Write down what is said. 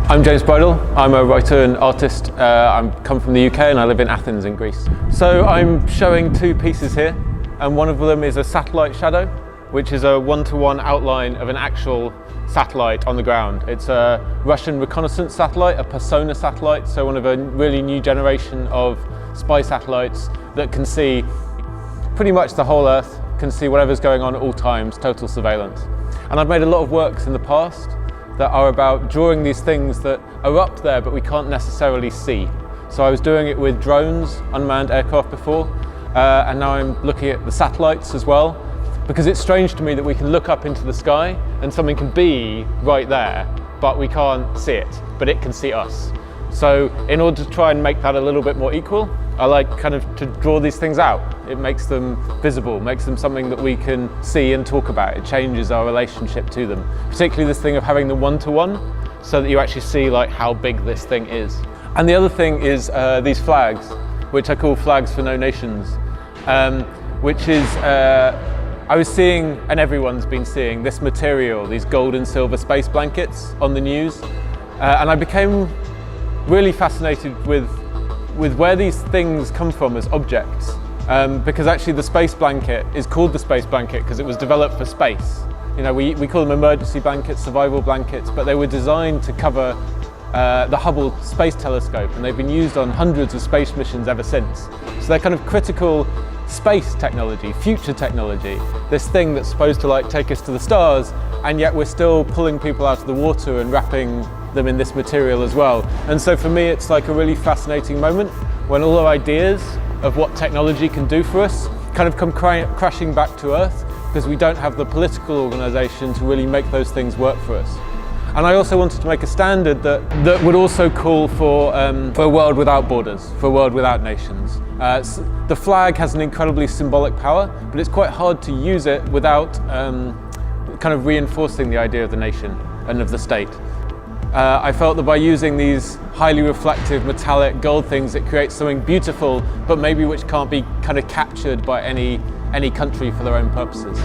I'm James Braiddle. I'm a writer and artist. I come from the UK and I live in Athens in Greece. So I'm showing two pieces here, and one of them is a satellite shadow, which is a one-to-one outline of an actual satellite on the ground. It's a Russian reconnaissance satellite, a persona satellite, so one of a really new generation of spy satellites that can see pretty much the whole Earth, can see whatever's going on at all times, total surveillance. And I've made a lot of works in the past that are about drawing these things that are up there but we can't necessarily see. So I was doing it with drones, unmanned aircraft before, and now I'm looking at the satellites as well, because it's strange to me that we can look up into the sky and something can be right there, but we can't see it, but it can see us. So in order to try and make that a little bit more equal, I like kind of to draw these things out. It makes them visible, makes them something that we can see and talk about. It changes our relationship to them. Particularly this thing of having the one-to-one, so that you actually see like how big this thing is. And the other thing is these flags, which I call flags for no nations, which is, I was seeing, and everyone's been seeing, this material, these gold and silver space blankets on the news. And I became really fascinated with where these things come from as objects. Because actually the space blanket is called the space blanket because it was developed for space. You know, we call them emergency blankets, survival blankets, but they were designed to cover the Hubble Space Telescope, and they've been used on hundreds of space missions ever since. So they're kind of critical space technology, future technology, this thing that's supposed to like take us to the stars, and yet we're still pulling people out of the water and wrapping them in this material as well. And so for me it's like a really fascinating moment when all our ideas of what technology can do for us kind of come crashing back to Earth, because we don't have the political organisation to really make those things work for us. And I also wanted to make a standard that would also call for a world without borders, for a world without nations. The flag has an incredibly symbolic power, but it's quite hard to use it without kind of reinforcing the idea of the nation and of the state. I felt that by using these highly reflective metallic gold things, it creates something beautiful, but maybe which can't be kind of captured by any country for their own purposes.